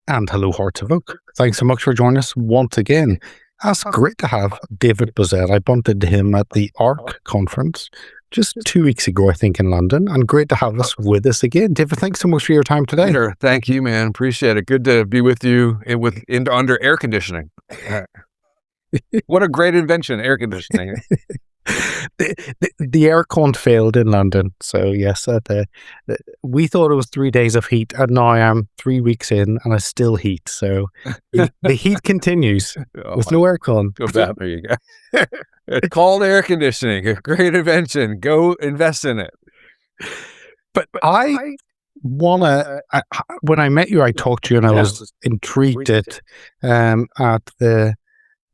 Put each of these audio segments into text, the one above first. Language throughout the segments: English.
And hello, Hearts of Oak. Thanks so much for joining us once again. It's great to have David Bozell. I bumped into him at the ARC conference just 2 weeks ago, I think, in London, and great to have us with us again. David, thanks so much for your time today. Peter, thank you, man. Appreciate it. Good to be with you under air conditioning. What a great invention, air conditioning. The aircon failed in London, so yes, we thought it was 3 days of heat, and now I'm 3 weeks in, and I still heat. So the heat continues with no aircon. Go back, there you go. It's called air conditioning. A great invention. Go invest in it. But I wanna. When I met you, I talked to you, and I was intrigued at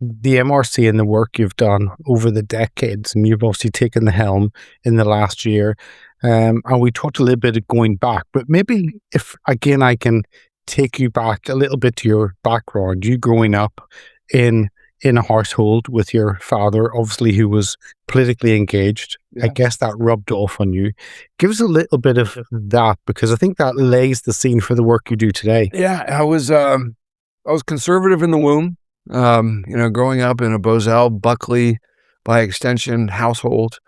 the MRC and the work you've done over the decades, and you've obviously taken the helm in the last year. And we talked a little bit of going back, but maybe if again I can take you back a little bit to your background, you growing up in a household with your father, obviously, who was politically engaged. I guess that rubbed off on you. Give us a little bit of that, because I think that lays the scene for the work you do today. Yeah, I was conservative in the womb. Growing up in a Bozell, Buckley, by extension, household,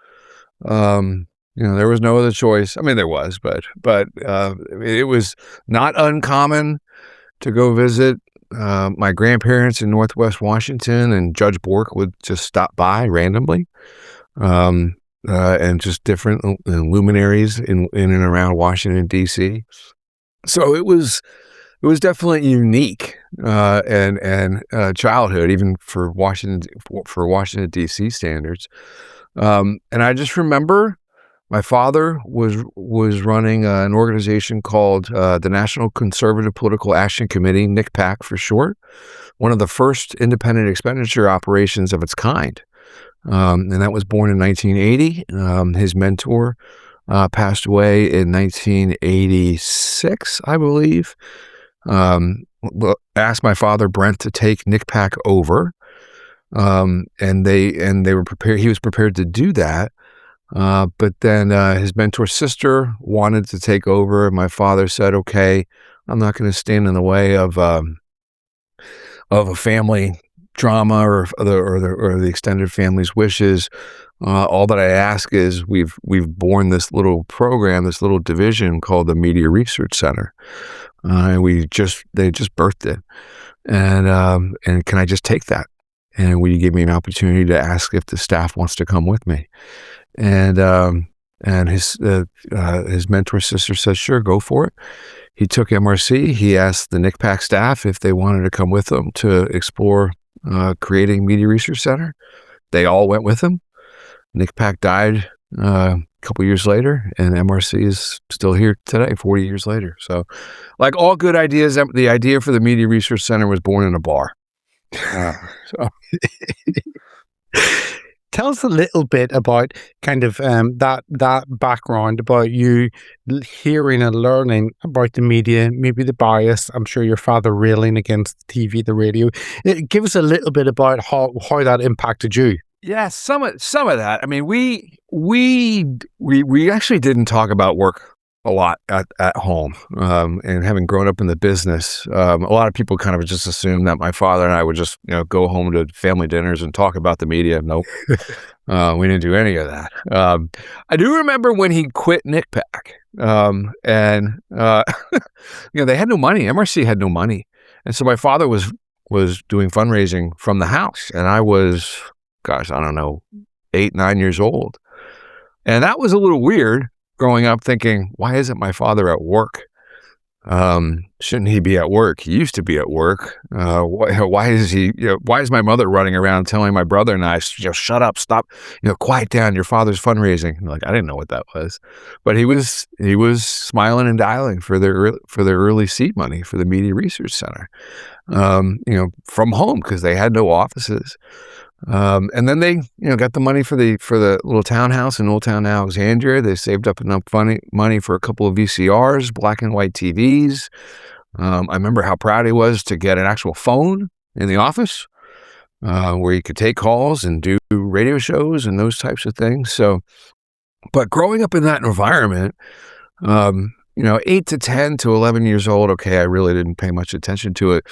there was no other choice. I mean, there was, but it was not uncommon to go visit my grandparents in Northwest Washington, and Judge Bork would just stop by randomly, and just different luminaries in and around Washington, D.C. So it was definitely unique, and childhood, even for Washington D.C. standards. And I just remember my father was running an organization called the National Conservative Political Action Committee, NCPAC for short, one of the first independent expenditure operations of its kind. And that was born in 1980. His mentor passed away in 1986, I believe. Asked my father Brent to take NCPAC over, and they were prepared. He was prepared to do that, but then his mentor's sister wanted to take over, and my father said, "Okay, I'm not going to stand in the way of a family drama or the extended family's wishes. All that I ask is we've born this little program, this little division called the Media Research Center. They just birthed it, and can I just take that? And will you give me an opportunity to ask if the staff wants to come with me?" And his mentor sister says, "Sure, go for it." He took MRC. He asked the NCPAC staff if they wanted to come with him to explore creating Media Research Center. They all went with him. NCPAC died a couple years later, and MRC is still here today, 40 years later. So, like all good ideas, the idea for the Media Research Center was born in a bar. Tell us a little bit about kind of that background, about you hearing and learning about the media, maybe the bias. I'm sure your father railing against the TV, the radio. Give us a little bit about how that impacted you. Yeah, some of that. I mean, we actually didn't talk about work a lot at home, and having grown up in the business, a lot of people kind of just assumed that my father and I would just go home to family dinners and talk about the media. Nope, we didn't do any of that. I do remember when he quit NCPAC, and they had no money. MRC had no money, and so my father was doing fundraising from the house, and I was, gosh, I don't know, 8, 9 years old. And that was a little weird growing up, thinking, why isn't my father at work? Shouldn't he be at work? He used to be at work. Why is he, why is my mother running around telling my brother and I, shut up, stop, quiet down, your father's fundraising. I didn't know what that was, but he was smiling and dialing for their early seed money for the Media Research Center, from home, because they had no offices. And then they, got the money for the little townhouse in Old Town Alexandria. They saved up enough money for a couple of VCRs, black and white TVs. I remember how proud he was to get an actual phone in the office, where you could take calls and do radio shows and those types of things. So, but growing up in that environment, 8 to 10 to 11 years old, okay, I really didn't pay much attention to it.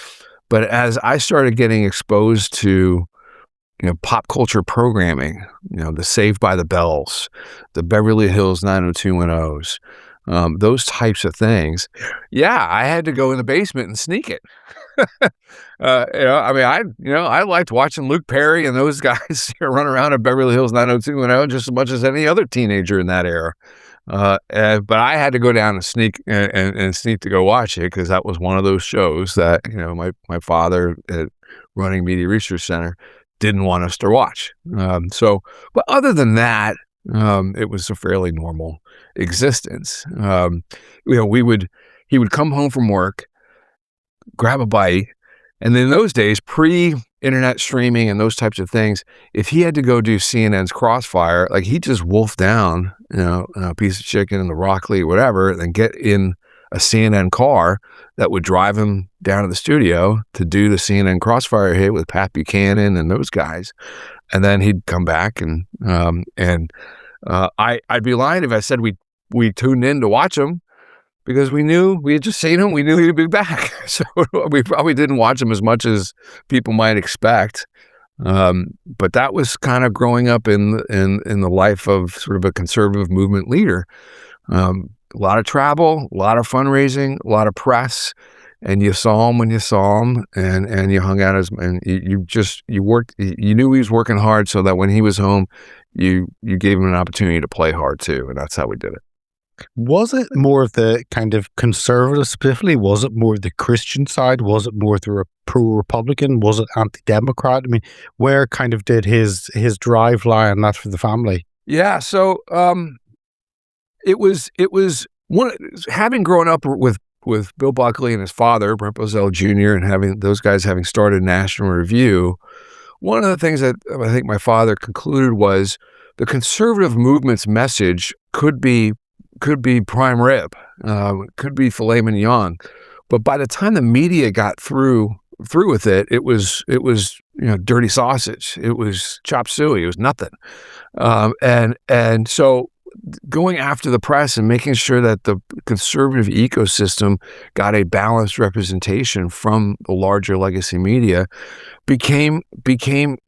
But as I started getting exposed to, pop culture programming, the Saved by the Bells, the Beverly Hills 90210s, those types of things, yeah, I had to go in the basement and sneak it. I liked watching Luke Perry and those guys run around at Beverly Hills 90210 just as much as any other teenager in that era. But I had to go down and sneak and sneak to go watch it because that was one of those shows that my father at running Media Research Center didn't want us to watch. But other than that, it was a fairly normal existence. He would come home from work, grab a bite. And then in those days, pre-internet streaming and those types of things, if he had to go do CNN's Crossfire, like he'd just wolf down, a piece of chicken and the broccoli, whatever, and then get in a CNN car that would drive him down to the studio to do the CNN Crossfire hit with Pat Buchanan and those guys. And then he'd come back and I'd be lying if I said we tuned in to watch him, because we had just seen him. We knew he'd be back. So we probably didn't watch him as much as people might expect. But that was kind of growing up in the life of sort of a conservative movement leader. A lot of travel, a lot of fundraising, a lot of press, and you saw him when you saw him, and you hung out and you worked. You knew he was working hard, so that when he was home, you gave him an opportunity to play hard too, and that's how we did it. Was it more of the kind of conservative specifically? Was it more the Christian side? Was it more the pro-Republican? Was it anti-democrat? I mean, where kind of did his drive lie on that for the family? Yeah, so it was one, having grown up with Bill Buckley and his father, Brent Bozell Jr., and having those guys having started National Review. One of the things that I think my father concluded was the conservative movement's message could be prime rib, could be filet mignon, but by the time the media got through with it, it was dirty sausage. It was chop suey. It was nothing. And so going after the press and making sure that the conservative ecosystem got a balanced representation from the larger legacy media became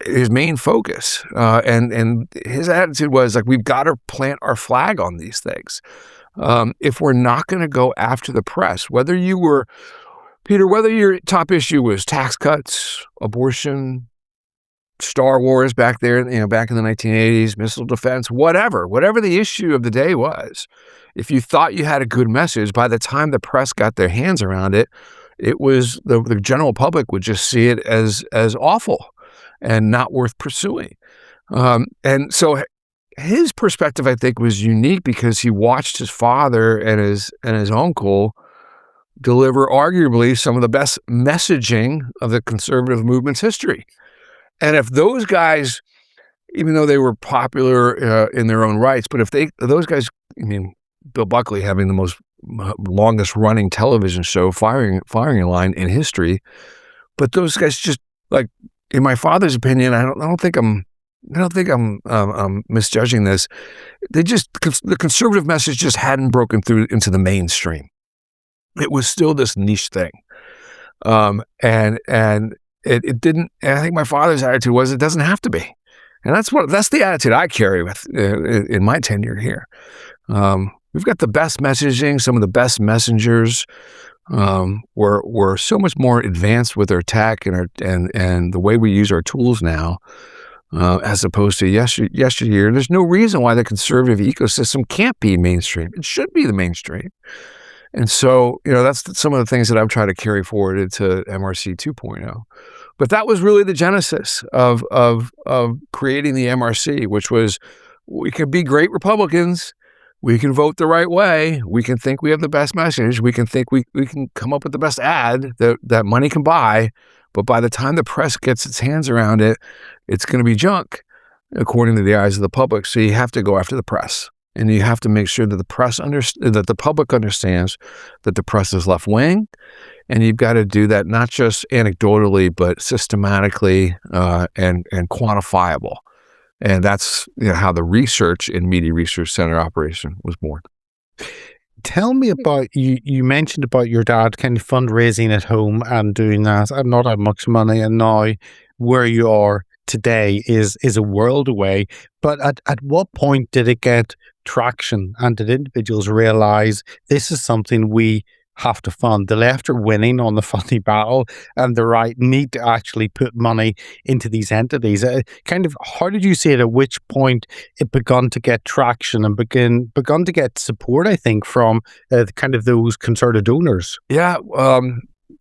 his main focus. And his attitude was like, we've got to plant our flag on these things. If we're not going to go after the press, whether your top issue was tax cuts, abortion, Star Wars back there, back in the 1980s, missile defense, whatever the issue of the day was, if you thought you had a good message, by the time the press got their hands around it, it was the general public would just see it as awful and not worth pursuing. And so his perspective, I think, was unique because he watched his father and his uncle deliver arguably some of the best messaging of the conservative movement's history. And if those guys, even though they were popular in their own rights, but if those guys, Bill Buckley having the most longest running television show, firing a line in history, but those guys just, like, in my father's opinion, I don't think I'm misjudging this. The conservative message just hadn't broken through into the mainstream. It was still this niche thing, and it didn't. And I think my father's attitude was it doesn't have to be, and that's the attitude I carry with in my tenure here. We've got the best messaging. Some of the best messengers. We're so much more advanced with our tech and the way we use our tools now, as opposed to yesteryear. There's no reason why the conservative ecosystem can't be mainstream. It should be the mainstream. And so, that's some of the things that I've tried to carry forward into MRC 2.0. But that was really the genesis of creating the MRC, which was, we could be great Republicans. We can vote the right way. We can think we have the best message. We can think we can come up with the best ad that money can buy. But by the time the press gets its hands around it, it's going to be junk, according to the eyes of the public. So you have to go after the press. And you have to make sure that that the public understands that the press is left wing, and you've got to do that not just anecdotally, but systematically and quantifiable. And that's how the research in Media Research Center operation was born. tell me about you mentioned about your dad kind of fundraising at home and doing that and not how much money, and now where you are today is a world away. But at what point did it get traction, and did individuals realize this is something we have to fund? The left are winning on the funding battle, and the right need to actually put money into these entities. Kind of, how did you see it? At which point it begun to get traction and begun to get support? I think from kind of those concerted donors. Yeah,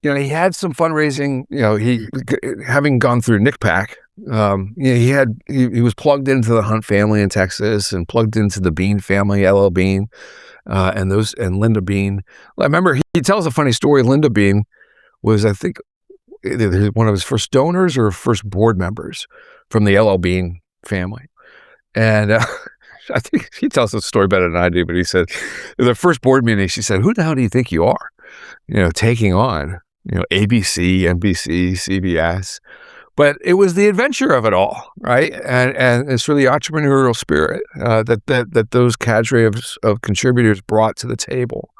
he had some fundraising. He having gone through NICPAC. He was plugged into the Hunt family in Texas and plugged into the Bean family, LL Bean. And Linda Bean. I remember he tells a funny story. Linda Bean was, I think, either one of his first donors or first board members from the LL Bean family. And I think he tells the story better than I do, but he said, the first board meeting, she said, "Who the hell do you think you are? Taking on, ABC, NBC, CBS." But it was the adventure of it all, right? And it's really the entrepreneurial spirit that those cadre of contributors brought to the table,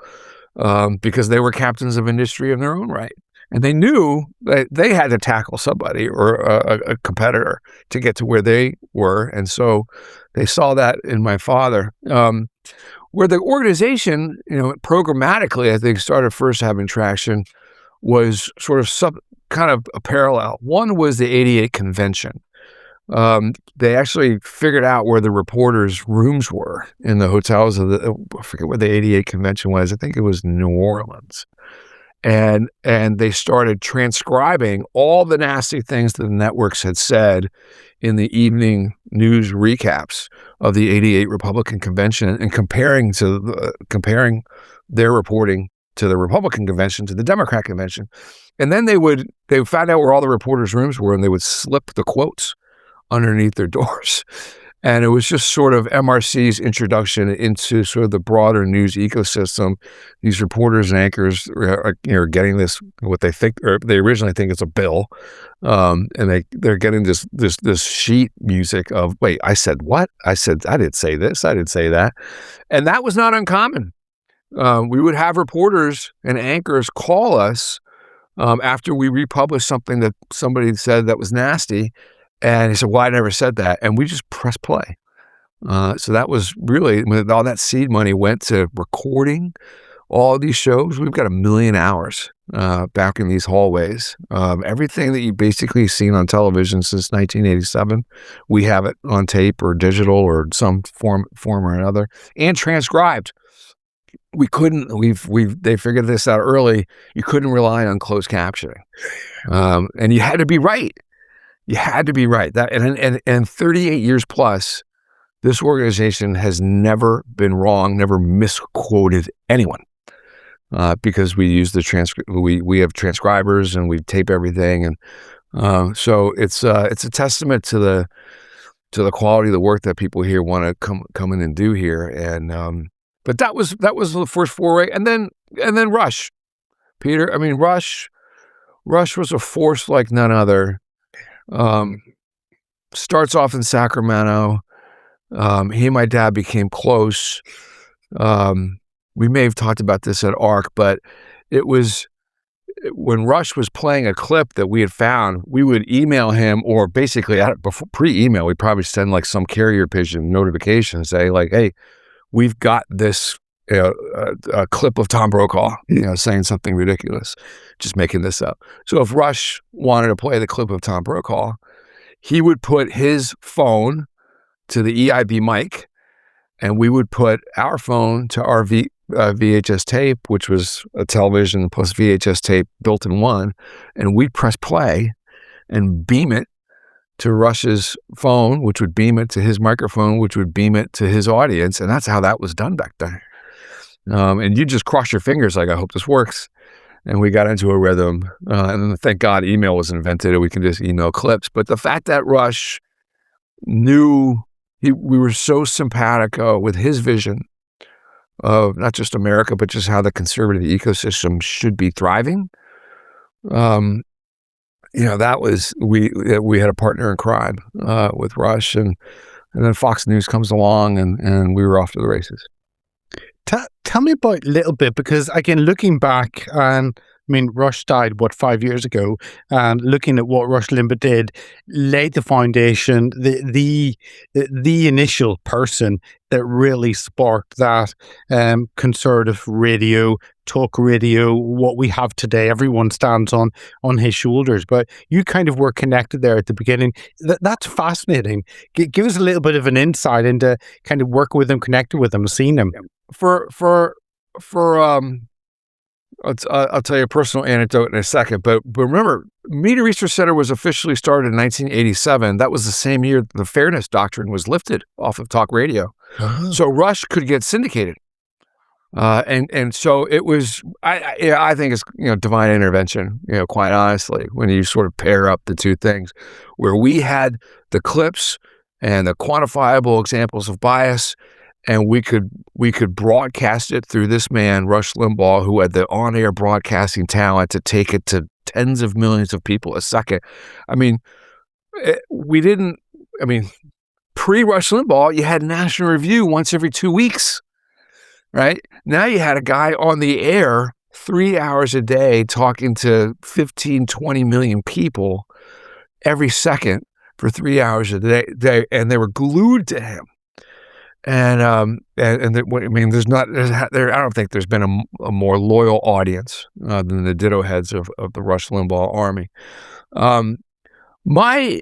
because they were captains of industry in their own right. And they knew that they had to tackle somebody or a competitor to get to where they were. And so they saw that in my father. Where the organization, programmatically, I think, started first having traction was sort of kind of a parallel. One was the '88 convention. They actually figured out where the reporters' rooms were in the hotels of I forget where the '88 convention was. I think it was New Orleans. And they started transcribing all the nasty things that the networks had said in the evening news recaps of the '88 Republican convention and comparing their reporting to the Republican convention, to the Democrat convention. And then they would find out where all the reporters' rooms were, and they would slip the quotes underneath their doors. And it was just sort of MRC's introduction into sort of the broader news ecosystem. These reporters and anchors are getting this, what they think, or they originally think it's a bill. And they're getting this sheet music of, wait, I said what? I didn't say this, I didn't say that. And that was not uncommon. We would have reporters and anchors call us after we republished something that somebody said that was nasty. And he said, "Well, I never said that." And we just press play. So that was really, all that seed money went to recording all these shows. We've got 1 million hours back in these hallways. Everything that you've basically seen on television since 1987, we have it on tape or digital or some form or another, and transcribed. We couldn't, they figured this out early. You couldn't rely on closed captioning. And you had to be right. You had to be right. That and 38 years plus, this organization has never been wrong, never misquoted anyone, because we use the transcript. We have transcribers and we tape everything, and so it's a testament to the quality of the work that people here want to come in and do here. And but that was the first foray, and then Rush, Peter. I mean, Rush was a force like none other. Starts off in Sacramento. He and my dad became close. We may have talked about this at ARC, but it was when Rush was playing a clip that we had found, we would email him, or basically before pre-email, we'd probably send like some carrier pigeon notification, say like, "Hey, we've got this a clip of Tom Brokaw, saying something ridiculous, just making this up." So if Rush wanted to play the clip of Tom Brokaw, he would put his phone to the EIB mic, and we would put our phone to our VHS tape, which was a television plus VHS tape built in one, and we'd press play and beam it to Rush's phone, which would beam it to his microphone, which would beam it to his audience, and that's how that was done back then. And you just cross your fingers like, I hope this works. And we got into a rhythm. And then thank God email was invented and we can just email clips. But the fact that Rush knew we were so simpatico with his vision of not just America, but just how the conservative ecosystem should be thriving. That was, we had a partner in crime with Rush. And then Fox News comes along and we were off to the races. Tell tell me about a little bit, because again, looking back, and I mean, Rush died, what, 5 years ago, and looking at what Rush Limbaugh did, laid the foundation, the initial person that really sparked that conservative radio, talk radio, what we have today. Everyone stands on his shoulders, but you kind of were connected there at the beginning. That's fascinating. Give us a little bit of an insight into kind of working with him, connecting with him, seeing him. For I'll tell you a personal anecdote in a second, but remember, Media Research Center was officially started in 1987. That was the same year the Fairness Doctrine was lifted off of talk radio. Uh-huh. So Rush could get syndicated. And so it was, I think it's, divine intervention, quite honestly, when you sort of pair up the two things, where we had the clips and the quantifiable examples of bias, and we could broadcast it through this man, Rush Limbaugh, who had the on-air broadcasting talent to take it to tens of millions of people a second. I mean, pre-Rush Limbaugh, you had National Review once every 2 weeks, right? Now you had a guy on the air 3 hours a day talking to 15, 20 million people every second for 3 hours a day, and they were glued to him. And I don't think there's been a more loyal audience than the ditto heads of the Rush Limbaugh army. My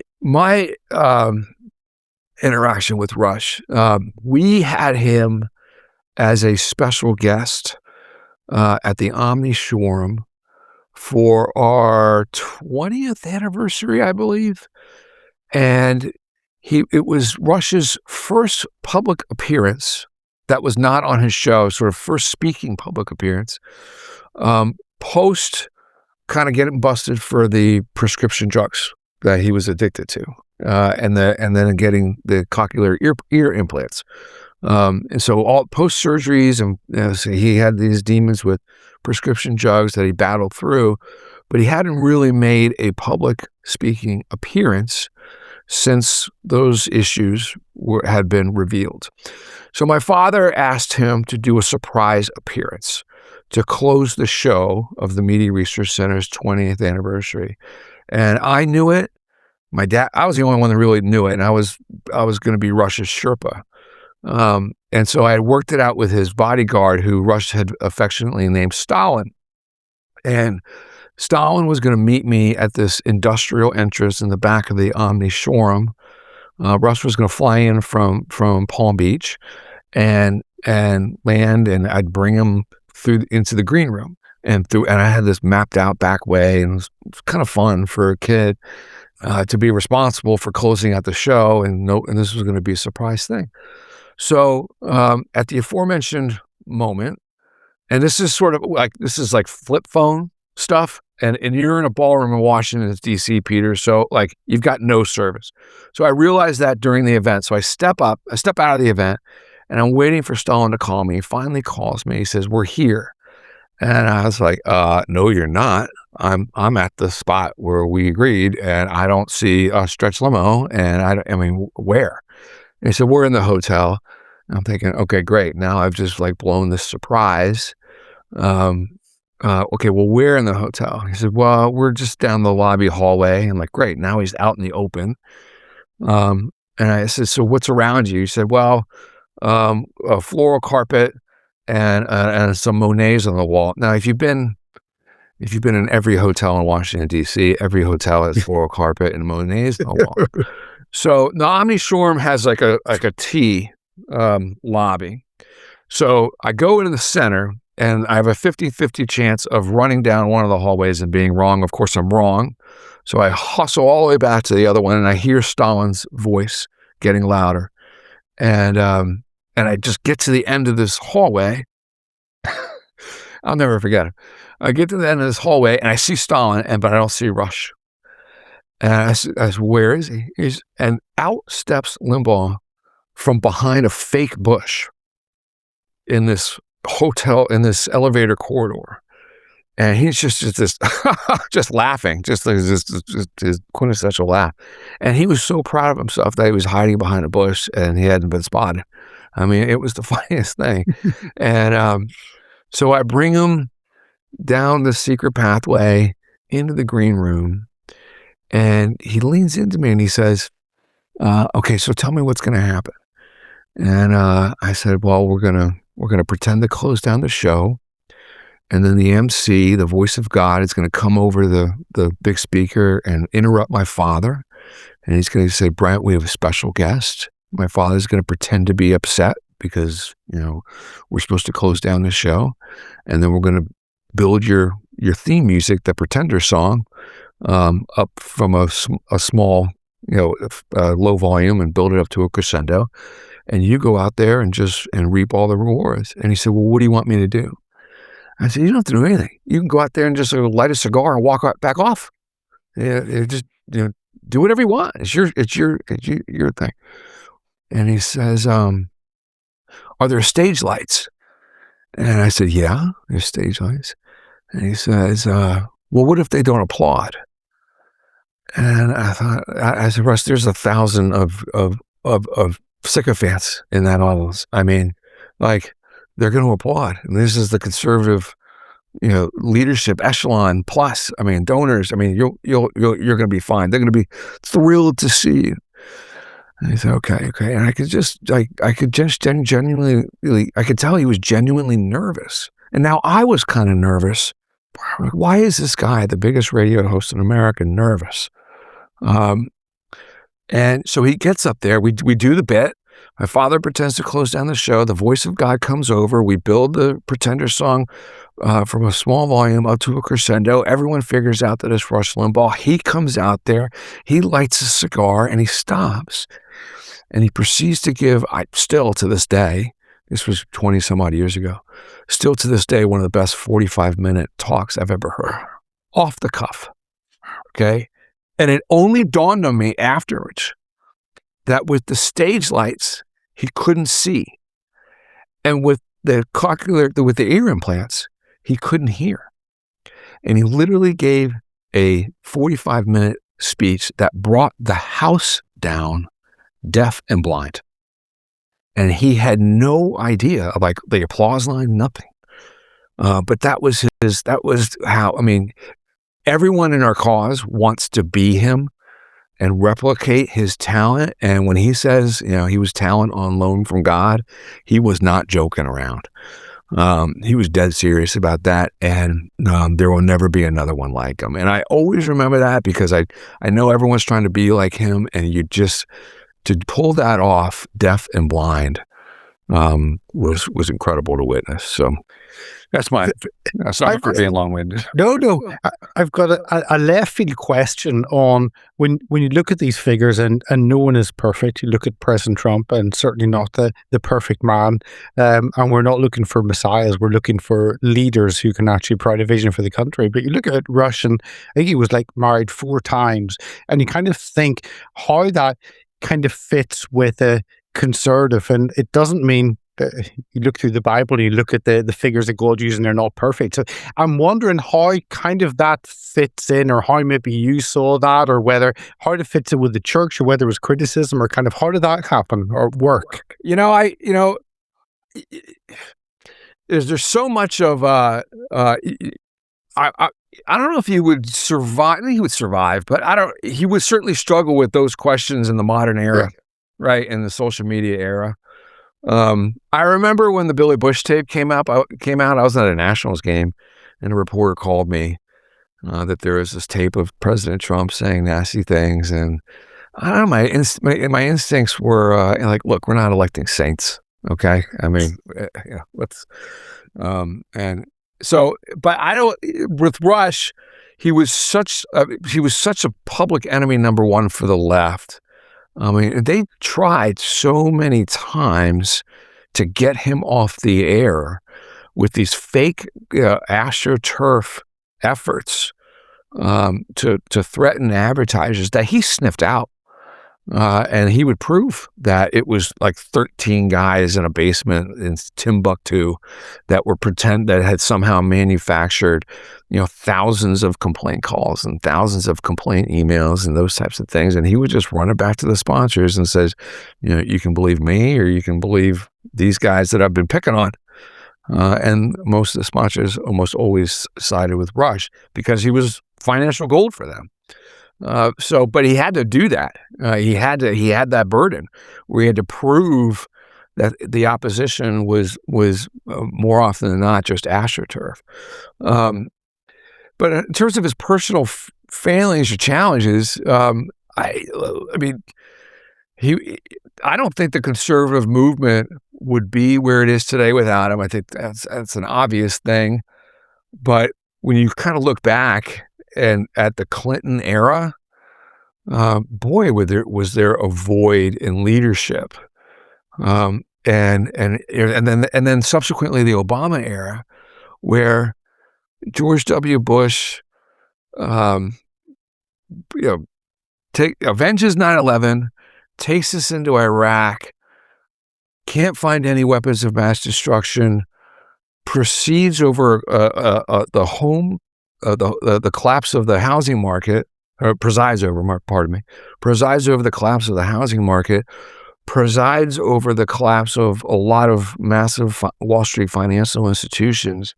interaction with Rush, we had him as a special guest at the Omni Showroom for our 20th anniversary, I believe, and it was Rush's first public appearance that was not on his show, sort of first speaking public appearance, post kind of getting busted for the prescription drugs that he was addicted to, and then getting the cochlear ear implants. And so all post surgeries, and so he had these demons with prescription drugs that he battled through, but he hadn't really made a public speaking appearance since those issues had been revealed. So my father asked him to do a surprise appearance to close the show of the Media Research Center's 20th anniversary. And I knew it. My dad, I was the only one that really knew it, and I was going to be Rush's Sherpa. And so I had worked it out with his bodyguard, who Rush had affectionately named Stalin. And Stalin was going to meet me at this industrial entrance in the back of the Omni Showroom. Rush was going to fly in from Palm Beach and land, and I'd bring him into the green room and I had this mapped out back way, and it was kind of fun for a kid to be responsible for closing out the show, and this was going to be a surprise thing. So at the aforementioned moment, and this is like flip phone stuff, and you're in a ballroom in Washington, D.C., Peter, so like you've got no service. So I realized that during the event. So I step out of the event, and I'm waiting for Stalin to call me. He finally calls me. He says, "We're here." And I was like, "No, you're not. I'm at the spot where we agreed, and I don't see a stretch limo, and I mean, where?" And he said, "We're in the hotel." And I'm thinking, okay, great. Now I've just like blown this surprise. Okay, well, where in the hotel? He said, "Well, we're just down the lobby hallway." I'm like, great. Now he's out in the open. And I said, "So what's around you?" He said, "Well, a floral carpet and some Monets on the wall." Now, if you've been in every hotel in Washington, D.C., every hotel has floral carpet and Monets on the wall. So the Omni Showroom has like a T lobby. So I go into the center, and I have a 50-50 chance of running down one of the hallways and being wrong. Of course, I'm wrong. So I hustle all the way back to the other one, and I hear Stalin's voice getting louder. And I just get to the end of this hallway. I'll never forget it. I get to the end of this hallway, and I see Stalin, but I don't see Rush. And I said, "Where is he?" And out steps Limbaugh from behind a fake bush in this hotel, in this elevator corridor. And he's just this, just laughing, just his quintessential laugh. And he was so proud of himself that he was hiding behind a bush and he hadn't been spotted. I mean, it was the funniest thing. And so I bring him down the secret pathway into the green room, and he leans into me and he says, okay, so tell me what's going to happen. And I said, well, we're gonna pretend to close down the show, and then the MC, the voice of God, is going to come over the big speaker and interrupt my father, and he's going to say, Brent, we have a special guest. My father's going to pretend to be upset because we're supposed to close down the show, and then we're going to build your theme music, the Pretender song, up from a small low volume and build it up to a crescendo. And you go out there and reap all the rewards. And he said, well, what do you want me to do? I said, you don't have to do anything. You can go out there and just light a cigar and walk back off. Just do whatever you want. It's your thing. And he says, are there stage lights? And I said, yeah, there's stage lights. And he says, well, what if they don't applaud? And I said, Russ, there's 1,000 of sycophants in that audience. I mean, like, they're going to applaud. And this is the conservative, leadership echelon plus. I mean, donors. I mean, you're going to be fine. They're going to be thrilled to see you. And he said, okay. And I could just genuinely, I could tell he was genuinely nervous. And now I was kind of nervous. Like, why is this guy, the biggest radio host in America, nervous? And so he gets up there. We do the bit. My father pretends to close down the show. The voice of God comes over. We build the Pretender song from a small volume up to a crescendo. Everyone figures out that it's Rush Limbaugh. He comes out there. He lights a cigar and he stops. And he proceeds to give, still to this day, this was 20 some odd years ago, still to this day, one of the best 45-minute talks I've ever heard. Off the cuff. Okay? And it only dawned on me afterwards that with the stage lights, he couldn't see. And with the ear implants, he couldn't hear. And he literally gave a 45-minute speech that brought the house down, deaf and blind. And he had no idea of the applause line, nothing. But that was how, I mean, everyone in our cause wants to be him and replicate his talent. And when he says, he was talent on loan from God, he was not joking around. He was dead serious about that. And there will never be another one like him. And I always remember that because I know everyone's trying to be like him. And to pull that off, deaf and blind, was incredible to witness. So that's sorry for being long-winded. No. I've got a left field question on when you look at these figures and no one is perfect. You look at President Trump and certainly not the perfect man. And we're not looking for messiahs. We're looking for leaders who can actually provide a vision for the country. But you look at Rush, and I think he was married 4 times, and you kind of think how that kind of fits with a conservative. And it doesn't mean you look through the Bible and you look at the figures that God used and they're not perfect. So I'm wondering how kind of that fits in, or how maybe you saw that, or how it fits in with the church, or whether it was criticism, or kind of how did that happen or work? There's so much of I don't know if he would survive. I think he would survive, but he would certainly struggle with those questions in the modern era, right? In the social media era. I remember when the Billy Bush tape came out, I was at a Nationals game, and a reporter called me that there was this tape of President Trump saying nasty things. And I don't know, my instincts were look, we're not electing saints. Okay. I mean, let's, and so, but with Rush, he was such a public enemy number one for the left. I mean, they tried so many times to get him off the air with these fake AstroTurf efforts to threaten advertisers that he sniffed out. And he would prove that it was like 13 guys in a basement in Timbuktu that had somehow manufactured, thousands of complaint calls and thousands of complaint emails and those types of things. And he would just run it back to the sponsors and says, you can believe me or you can believe these guys that I've been picking on. And most of the sponsors almost always sided with Rush because he was financial gold for them. But he had to do that. He had that burden where he had to prove that the opposition was more often than not just astroturf. But in terms of his personal failings or challenges, I don't think the conservative movement would be where it is today without him. I think that's an obvious thing. But when you kind of look back and at the Clinton era, boy, was there a void in leadership, and then subsequently the Obama era, where George W. Bush, avenges 9/11, takes us into Iraq, can't find any weapons of mass destruction, proceeds over the collapse of the housing market, or presides over the collapse of the housing market, presides over the collapse of a lot of massive Wall Street financial institutions.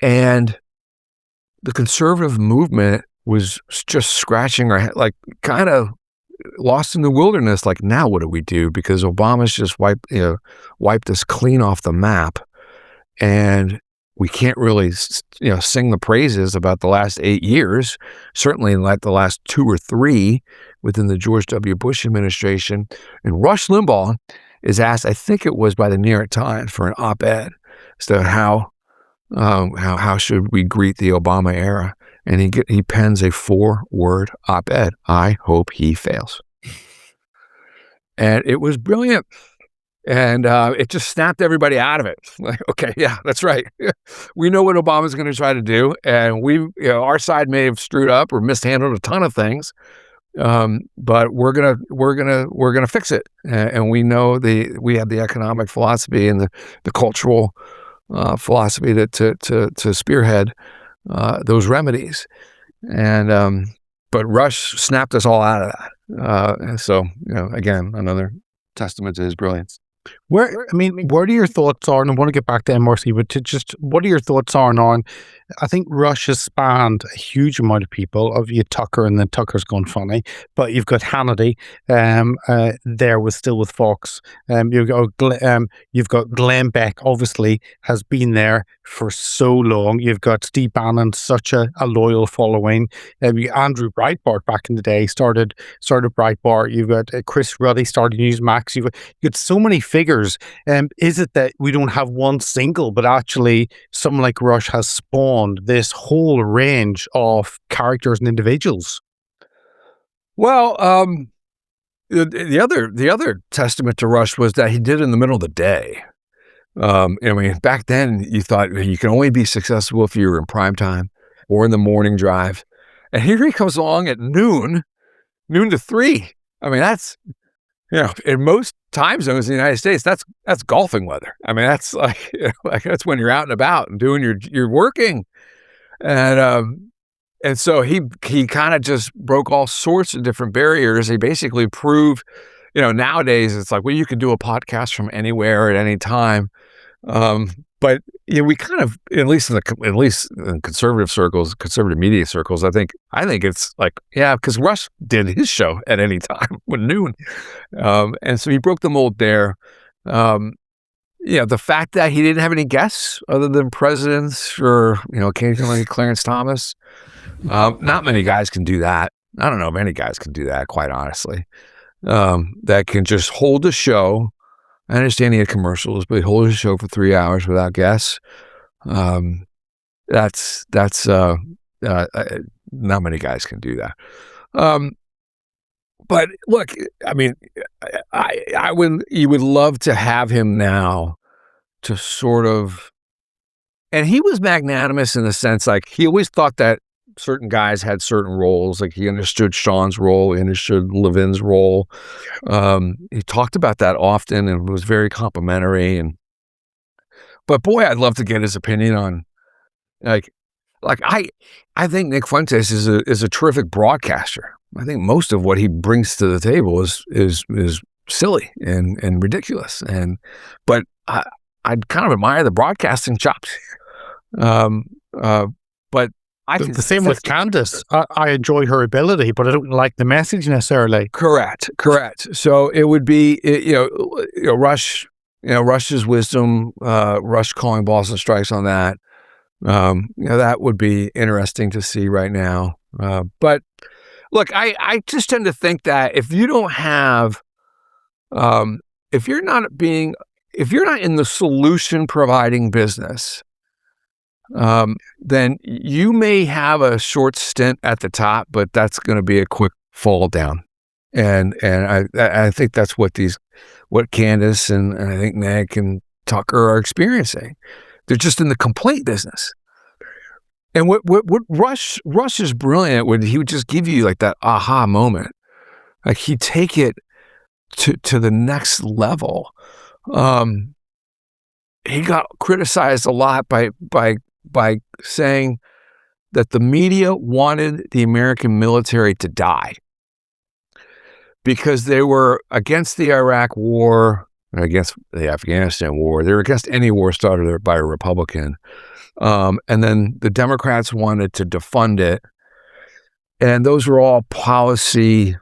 And the conservative movement was just scratching our head, like kind of lost in the wilderness. Like, now what do we do? Because Obama's just wiped us clean off the map. And we can't really, sing the praises about the last 8 years, certainly in like the last 2 or 3 within the George W. Bush administration. And Rush Limbaugh is asked, I think it was by the New York Times, for an op-ed as to how should we greet the Obama era. And he pens a 4-word op-ed: I hope he fails. And it was brilliant. And it just snapped everybody out of it. Like, okay, yeah, that's right. We know what Obama's going to try to do, and our side may have screwed up or mishandled a ton of things, but we're gonna fix it. And we know we have the economic philosophy and the cultural philosophy to spearhead those remedies. And but Rush snapped us all out of that. And so, again, another testament to his brilliance. What are your thoughts on, and I want to get back to MRC, but what are your thoughts on, I think Rush has spanned a huge amount of people. Of you Tucker, and then Tucker's gone funny, but you've got Hannity, there with Fox. You've got Glenn Beck, obviously has been there for so long. You've got Steve Bannon, such a loyal following. Andrew Breitbart back in the day started Breitbart. You've got Chris Ruddy started Newsmax. You've got so many figures. Is it that we don't have one single, but actually someone like Rush has spawned this whole range of characters and individuals? Well, the other testament to Rush was that he did it in the middle of the day. Back then you thought you can only be successful if you were in prime time or in the morning drive. And here he comes along at noon to 3. I mean, that's, in most time zones in the United States, that's golfing weather. I mean, that's like that's when you're out and about and doing you're working. And so he kind of just broke all sorts of different barriers. He basically proved, nowadays it's like, well, you can do a podcast from anywhere at any time. But we kind of, at least in conservative circles, conservative media circles, I think it's like, yeah, because Rush did his show at any time when noon. And so he broke the mold there. The fact that he didn't have any guests other than presidents or, occasionally Clarence Thomas. Not many guys can do that. I don't know if any guys can do that, quite honestly. That can just hold a show. I understand he had commercials, but he holds a show for 3 hours without guests. That's not many guys can do that. But look, I mean, you would love to have him now to sort of, and he was magnanimous in the sense, like, he always thought that certain guys had certain roles. Like he understood Sean's role, he understood Levin's role. He talked about that often and was very complimentary. But boy, I'd love to get his opinion on like I think Nick Fuentes is a terrific broadcaster. I think most of what he brings to the table is silly and ridiculous. But I'd kind of admire the broadcasting chops. But I can the same with Candace. I enjoy her ability, but I don't like the message necessarily. Correct. So it would be Rush. Rush's wisdom. Rush calling balls and strikes on that. That would be interesting to see right now. But look, I just tend to think that if you don't have, if you're not in the solution providing business, then you may have a short stint at the top, but that's going to be a quick fall down. And I think that's what Candace and I think Nick and Tucker are experiencing. They're just in the complaint business. And what Rush is brilliant when he would just give you like that aha moment. Like he'd take it to the next level. He got criticized a lot by saying that the media wanted the American military to die because they were against the Iraq war, against the Afghanistan war. They were against any war started by a Republican. And then the Democrats wanted to defund it. And those were all policy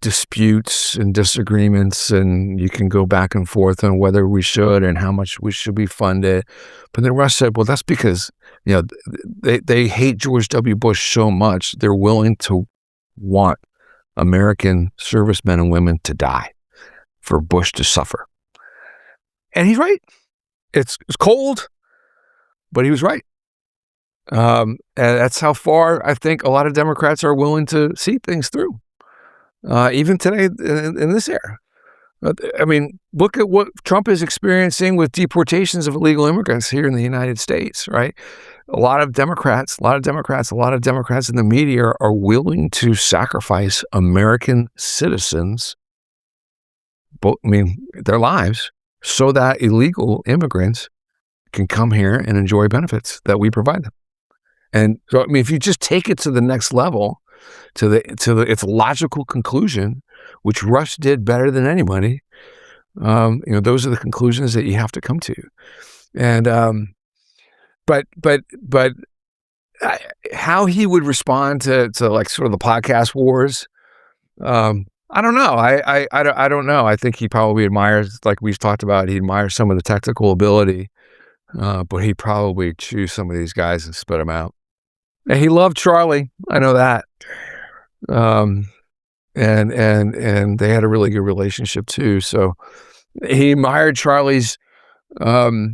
disputes and disagreements, and you can go back and forth on whether we should and how much we should be funded. But then Rush said, well, that's because they hate George W. Bush so much, they're willing to want American servicemen and women to die for Bush to suffer. And he's right. It's cold, but he was right. And that's how far I think a lot of Democrats are willing to see things through. Even today in this era. I mean, look at what Trump is experiencing with deportations of illegal immigrants here in the United States, right? A lot of Democrats in the media are willing to sacrifice American citizens, their lives, so that illegal immigrants can come here and enjoy benefits that we provide them. And so, if you just take it to the next level, to its logical conclusion, which Rush did better than anybody, those are the conclusions that you have to come to. And but how he would respond to like sort of the podcast wars, I don't know. I don't know. I think he probably admires, like we've talked about, he admires some of the technical ability, but he'd probably choose some of these guys and spit them out. And he loved Charlie. I know that. And they had a really good relationship too. So he admired Charlie's, Charlie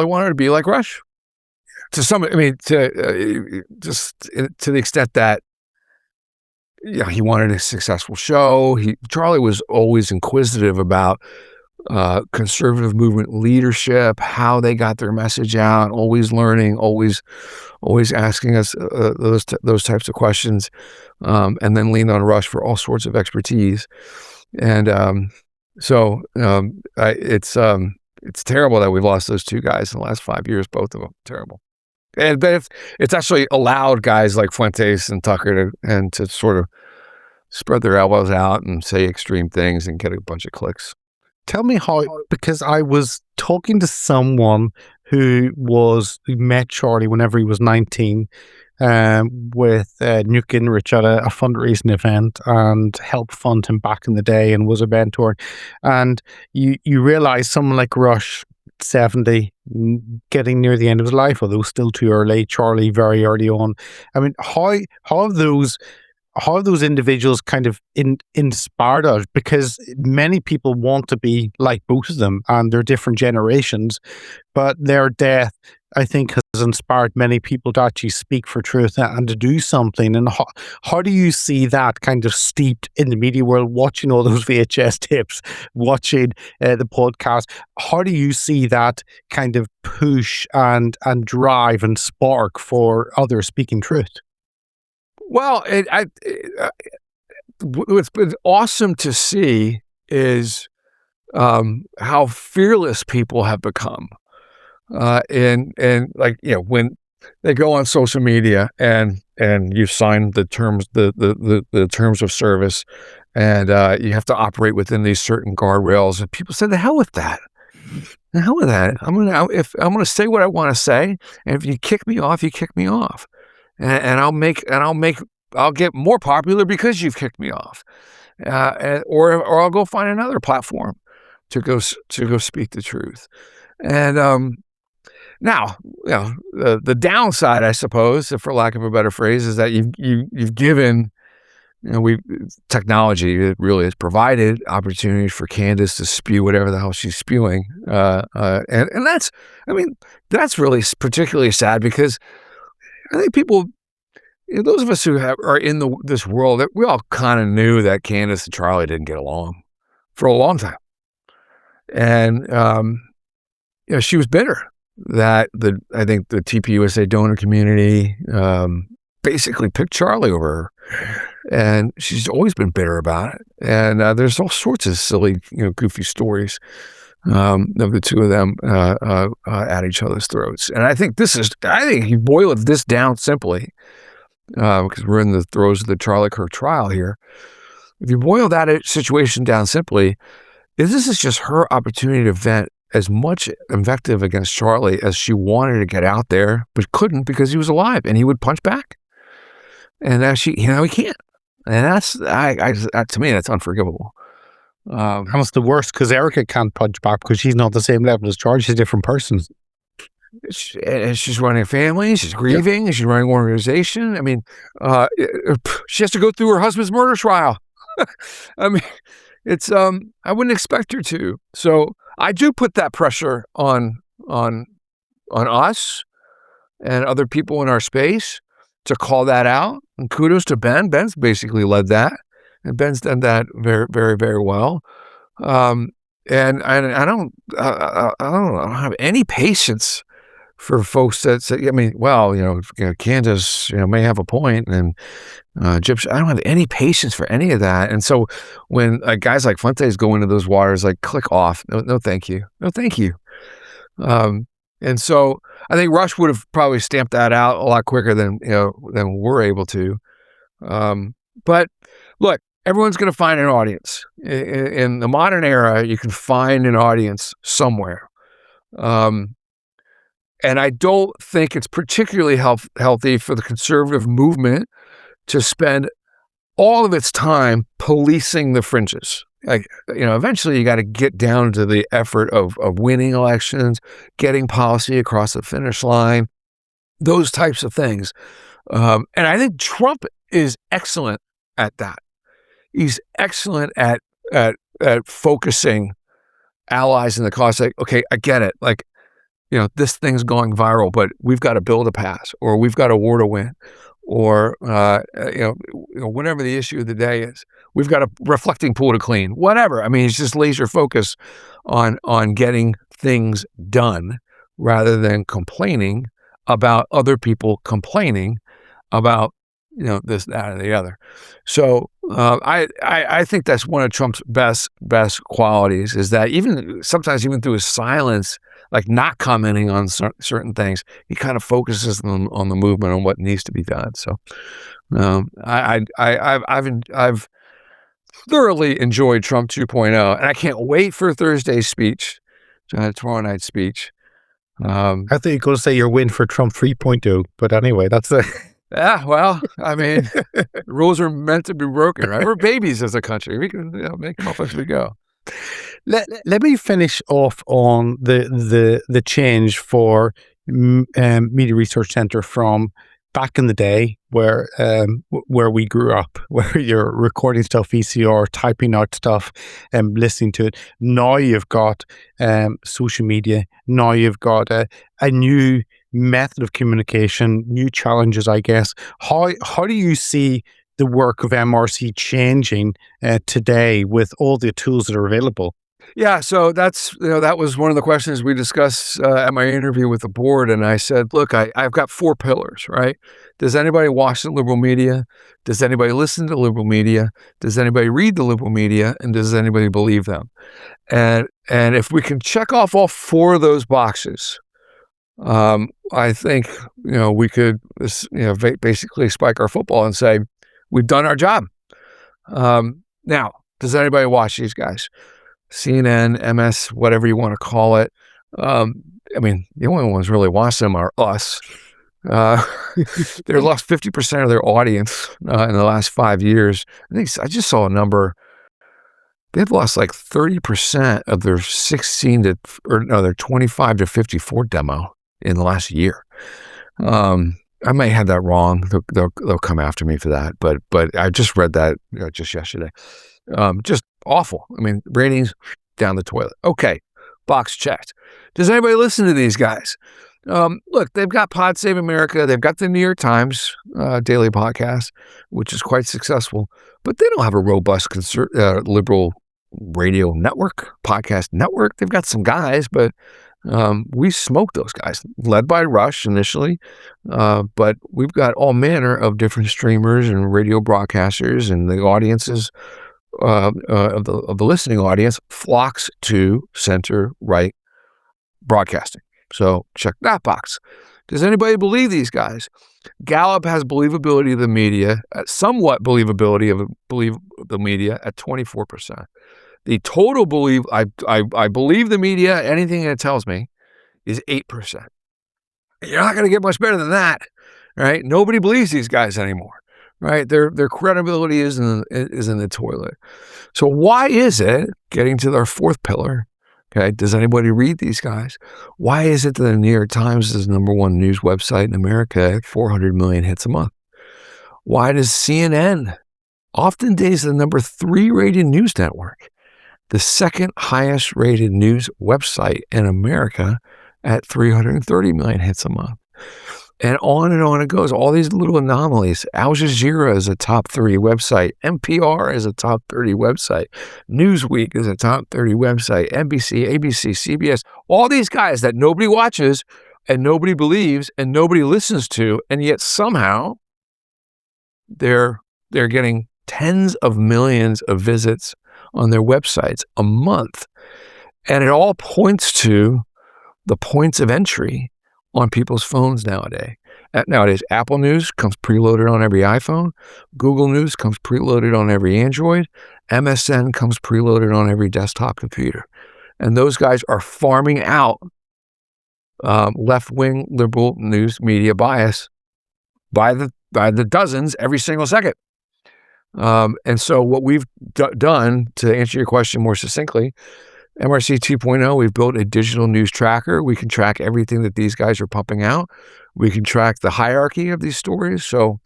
wanted to be like Rush to just to the extent that, he wanted a successful show. Charlie was always inquisitive about conservative movement leadership, how they got their message out, always learning, always asking us those types of questions, and then leaned on Rush for all sorts of expertise. And it's terrible that we've lost those two guys in the last 5 years, both of them. Terrible. But it's actually allowed guys like Fuentes and Tucker to sort of spread their elbows out and say extreme things and get a bunch of clicks. Tell me how, because I was talking to someone who met Charlie whenever he was 19 with Newt Gingrich at a fundraising event and helped fund him back in the day and was a mentor. And you realize someone like Rush, 70, getting near the end of his life, although still too early, Charlie very early on. I mean, how have those individuals kind of inspired us? Because many people want to be like both of them, and they're different generations, but their death, I think, has has inspired many people to actually speak for truth and to do something. And how do you see that kind of steeped in the media world, watching all those VHS tapes, watching the podcast? How do you see that kind of push and drive and spark for others speaking truth? Well, what's been awesome to see is how fearless people have become. And like, when they go on social media and you sign the terms, the terms of service, and you have to operate within these certain guardrails, and people say, the hell with that. The hell with that. I'm gonna say what I want to say, and if you kick me off, you kick me off, and I'll get more popular because you've kicked me off, or I'll go find another platform to go speak the truth. And now, the downside, I suppose, for lack of a better phrase, is that you've given, technology, it really has provided opportunities for Candace to spew whatever the hell she's spewing, and that's really particularly sad, because I think people, those of us who are in this world, we all kind of knew that Candace and Charlie didn't get along for a long time, and she was bitter that I think the TPUSA donor community basically picked Charlie over her, and she's always been bitter about it. And there's all sorts of silly, goofy stories of the two of them at each other's throats. And I think you boil this down simply, because we're in the throes of the Charlie Kirk trial here. If you boil that situation down simply, this is just her opportunity to vent as much invective against Charlie as she wanted to get out there, but couldn't, because he was alive and he would punch back. And now he can't. And that's, to me, that's unforgivable. Almost the worst, because Erica can't punch back because she's not the same level as Charlie. She's a different person. She's running a family. She's grieving. Yep. She's running an organization. I mean, she has to go through her husband's murder trial. I mean, it's I wouldn't expect her to. So I do put that pressure on us and other people in our space to call that out. And kudos to Ben. Ben's basically led that, and Ben's done that very, very, very well. And I don't have any patience for folks that say, Candace, may have a point, and Gypsy. I don't have any patience for any of that. And so when guys like Fuentes go into those waters, like, click off. No, thank you. No, thank you. And so I think Rush would have probably stamped that out a lot quicker than we're able to. But look, everyone's going to find an audience. In the modern era, you can find an audience somewhere. And I don't think it's particularly healthy for the conservative movement to spend all of its time policing the fringes. Eventually you got to get down to the effort of winning elections, getting policy across the finish line, those types of things. And I think Trump is excellent at that. He's excellent at focusing allies in the cause. Like, okay, I get it. Like, this thing's going viral, but we've got to build a pass, or we've got a war to win, or, whatever the issue of the day is, we've got a reflecting pool to clean, whatever. I mean, it's just laser focus on getting things done rather than complaining about other people complaining about, this, that, or the other. So I think that's one of Trump's best qualities, is that sometimes even through his silence, like not commenting on certain things, he kind of focuses on the movement, on what needs to be done. So I've thoroughly enjoyed Trump 2.0, and I can't wait for Thursday's speech, tomorrow night's speech. I thought you were going to say your win for Trump 3.0, but anyway, that's the... Yeah, well, I mean, rules are meant to be broken, right? We're babies as a country. We can make them up as we go. Let me finish off on the change for Media Research Center from back in the day, where we grew up, where you're recording stuff VCR, typing out stuff, and listening to it. Now you've got social media. Now you've got a new method of communication, new challenges, I guess. How do you see the work of MRC changing today with all the tools that are available? Yeah, so that was one of the questions we discussed at my interview with the board, and I said, look, I've got 4 pillars, right? Does anybody watch the liberal media? Does anybody listen to liberal media? Does anybody read the liberal media? And does anybody believe them? And if we can check off all 4 of those boxes, I think we could basically spike our football and say we've done our job. Now, does anybody watch these guys? CNN, MS, whatever you want to call it. I mean, the only ones really watch them are us. They lost 50% of their audience in the last 5 years. I just saw a number. They've lost like 30% of their their 25 to 54 demo in the last year. I may have that wrong. They'll come after me for that, but I just read that just yesterday. Just awful. I mean, ratings down the toilet. Okay, box checked. Does anybody listen to these guys? Look, they've got Pod Save America. They've got the New York Times daily podcast, which is quite successful, but they don't have a robust liberal radio network, podcast network. They've got some guys, but we smoked those guys, led by Rush initially, but we've got all manner of different streamers and radio broadcasters, and the audiences of the listening audience flocks to center-right broadcasting. So check that box. Does anybody believe these guys? Gallup has believability of the media, somewhat believability of the media at 24%. The total I believe the media, anything it tells me, is 8%. You're not going to get much better than that, right? Nobody believes these guys anymore, right? Their credibility is in the toilet. So why is it, getting to our 4th pillar, okay, does anybody read these guys? Why is it that the New York Times is the #1 news website in America, 400 million hits a month? Why does CNN, often days the #3 rated news network, the 2nd highest rated news website in America at 330 million hits a month? And on it goes. All these little anomalies. Al Jazeera is a top 30 website. NPR is a top 30 website. Newsweek is a top 30 website. NBC, ABC, CBS, all these guys that nobody watches and nobody believes and nobody listens to, and yet somehow they're getting tens of millions of visits on their websites a month. And it all points to the points of entry on people's phones nowadays. Apple News comes preloaded on every iPhone. Google News comes preloaded on every Android. MSN comes preloaded on every desktop computer. And those guys are farming out left-wing liberal news media bias by the dozens every single second. And so what we've done, to answer your question more succinctly, MRC 2.0, we've built a digital news tracker. We can track everything that these guys are pumping out. We can track the hierarchy of these stories. So,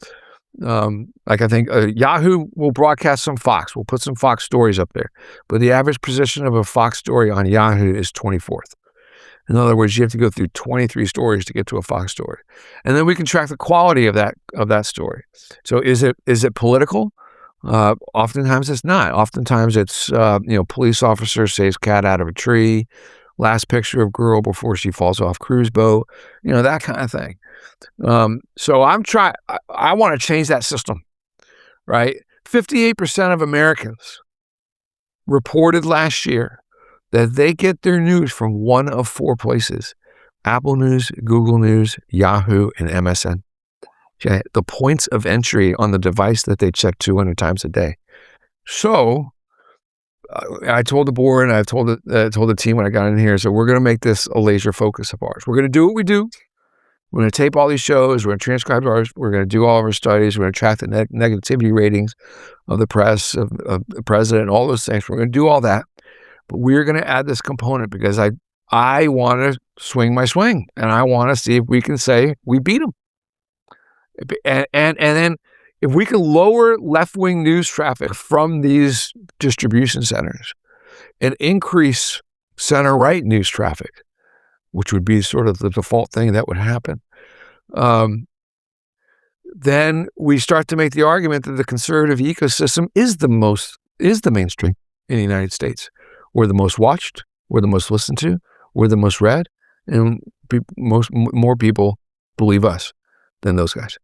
I think Yahoo will broadcast some Fox. We'll put some Fox stories up there. But the average position of a Fox story on Yahoo is 24th. In other words, you have to go through 23 stories to get to a Fox story. And then we can track the quality of that story. So is it political? Oftentimes it's not. Oftentimes it's, police officer saves cat out of a tree, last picture of girl before she falls off cruise boat, that kind of thing. So I want to change that system, right? 58% of Americans reported last year that they get their news from one of 4 places: Apple News, Google News, Yahoo, and MSN. Okay, the points of entry on the device that they check 200 times a day. So I told the board, and I told the team when I got in here, so we're going to make this a laser focus of ours. We're going to do what we do. We're going to tape all these shows. We're going to transcribe ours. We're going to do all of our studies. We're going to track the negativity ratings of the press, of the president, all those things. We're going to do all that. But we're going to add this component because I want to swing my swing, and I want to see if we can say we beat them. And then if we can lower left-wing news traffic from these distribution centers and increase center-right news traffic, which would be sort of the default thing that would happen, then we start to make the argument that the conservative ecosystem is the mainstream in the United States. We're the most watched, we're the most listened to, we're the most read, and more people believe us than those guys.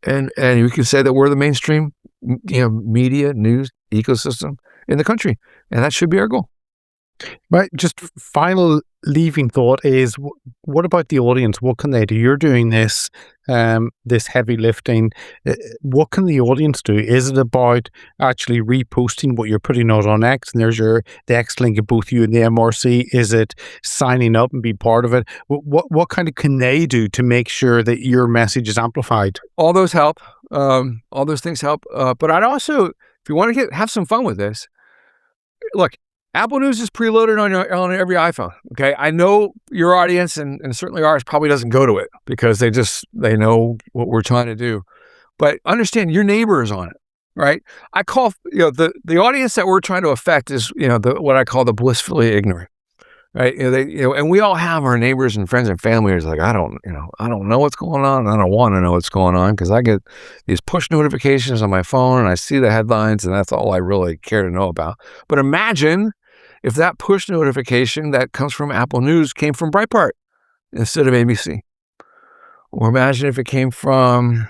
And you can say that we're the mainstream, media news ecosystem in the country, and that should be our goal. Right. Just final leaving thought is, what about the audience? What can they do? You're doing this heavy lifting. What can the audience do? Is it about actually reposting what you're putting out on X? And there's the X link of both you and the MRC. Is it signing up and be part of it? What kind of can they do to make sure that your message is amplified? All those help. All those things help. But I'd also, if you want to have some fun with this, look, Apple News is preloaded on every iPhone. Okay, I know your audience and certainly ours probably doesn't go to it because they know what we're trying to do. But understand, your neighbor is on it, right? I call the audience that we're trying to affect is what I call the blissfully ignorant, right? And we all have our neighbors and friends and family who's like, I don't know what's going on. And I don't want to know what's going on because I get these push notifications on my phone and I see the headlines and that's all I really care to know about. But imagine if that push notification that comes from Apple News came from Breitbart instead of ABC. Or imagine if it came from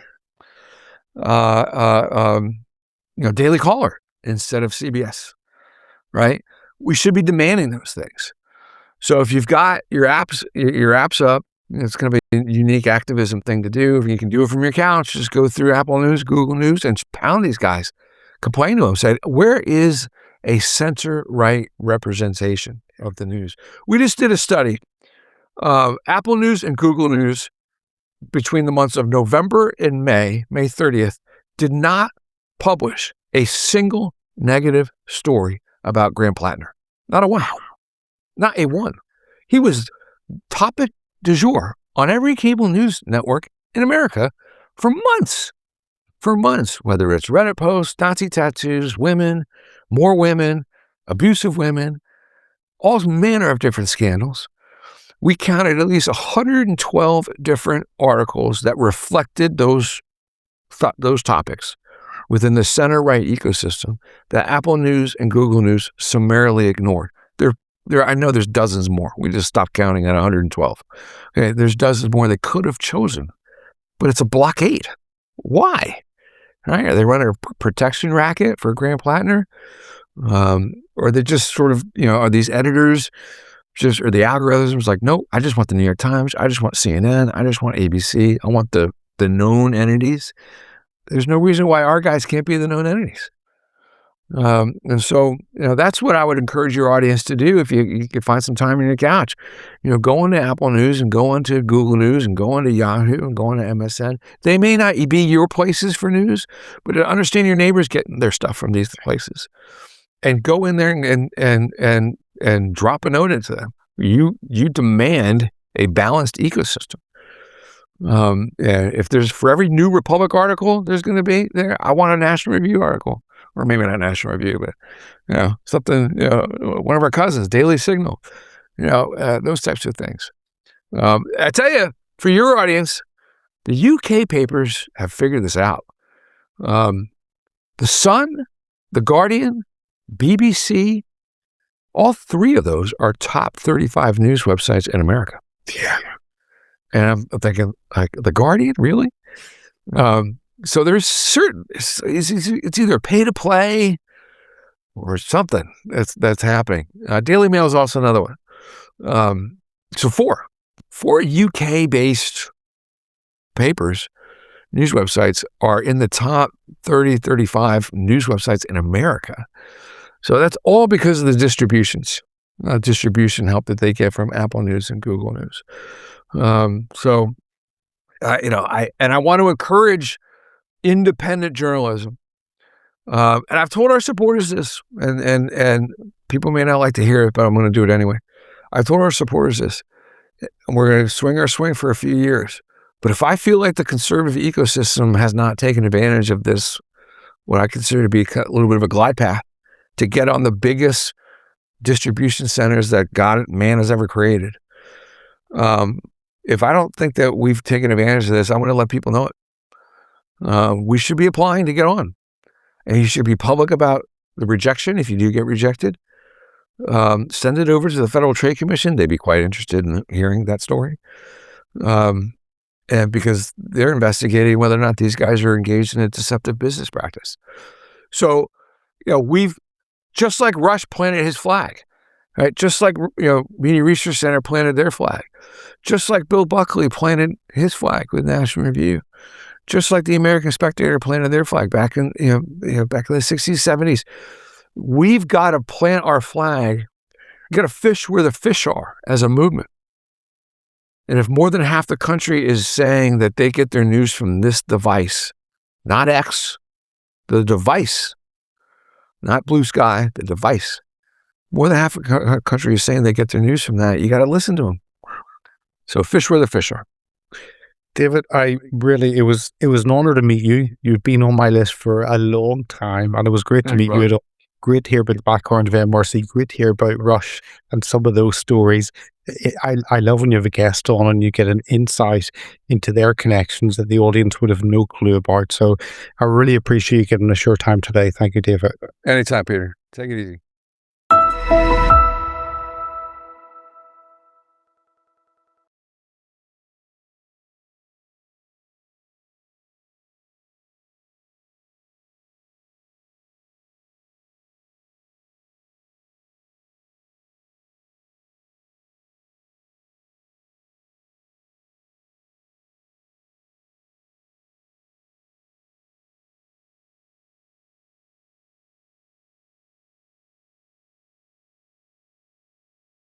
Daily Caller instead of CBS, right? We should be demanding those things. So if you've got your apps up, it's going to be a unique activism thing to do. If you can do it from your couch, just go through Apple News, Google News, and pound these guys. Complain to them. Say, where is a center-right representation of the news? We just did a study. Apple News and Google News between the months of November and May 30th, did not publish a single negative story about Graham Plattner. Not a one. Not a one. He was topic du jour on every cable news network in America for months. For months, whether it's Reddit posts, Nazi tattoos, women, more women, abusive women, all manner of different scandals. We counted at least 112 different articles that reflected those topics within the center-right ecosystem that Apple News and Google News summarily ignored. I know there's dozens more. We just stopped counting at 112. Okay, there's dozens more they could have chosen, but it's a blockade. Why? Right? Are they running a protection racket for Graham Plattner? Or they just sort of, are these editors or the algorithms like, no, I just want the New York Times. I just want CNN. I just want ABC. I want the known entities. There's no reason why our guys can't be the known entities. And so, that's what I would encourage your audience to do if you could find some time on your couch. Go into Apple News and go into Google News and go into Yahoo and go into MSN. They may not be your places for news, but understand your neighbors getting their stuff from these places. And go in there and drop a note into them. You demand a balanced ecosystem. And if there's for every New Republic article, there's going to be there. I want a National Review article. Or maybe not National Review, but something. One of our cousins, Daily Signal. Those types of things. I tell you, for your audience, the UK papers have figured this out. The Sun, the Guardian, BBC, all three of those are top 35 news websites in America. Yeah, and I'm thinking, like, the Guardian, really? So there's it's either pay to play or something that's happening. Daily Mail is also another one. So four UK-based papers, news websites are in the top 30, 35 news websites in America. So that's all because of the distribution help that they get from Apple News and Google News. I want to encourage independent journalism. And I've told our supporters this, and people may not like to hear it, but I'm going to do it anyway. I've told our supporters this, and we're going to swing our swing for a few years. But if I feel like the conservative ecosystem has not taken advantage of this, what I consider to be a little bit of a glide path to get on the biggest distribution centers that man has ever created, If I don't think that we've taken advantage of this, I'm going to let people know it. We should be applying to get on, and you should be public about the rejection. If you do get rejected, send it over to the Federal Trade Commission. They'd be quite interested in hearing that story. And because they're investigating whether or not these guys are engaged in a deceptive business practice. So, we've, just like Rush planted his flag, right? Just like, Media Research Center planted their flag. Just like Bill Buckley planted his flag with National Review. Just like the American Spectator planted their flag back in, back in the 60s, 70s. We've got to plant our flag. We've got to fish where the fish are as a movement. And if more than half the country is saying that they get their news from this device, not X, the device, not Blue Sky, the device, more than half the country is saying they get their news from that, you got to listen to them. So fish where the fish are. David, it was an honor to meet you. You've been on my list for a long time, and it was great to meet you. Great to hear about the background of MRC, great to hear about Rush and some of those stories. I love when you have a guest on and you get an insight into their connections that the audience would have no clue about. So I really appreciate you giving us your time today. Thank you, David. Anytime, Peter. Take it easy.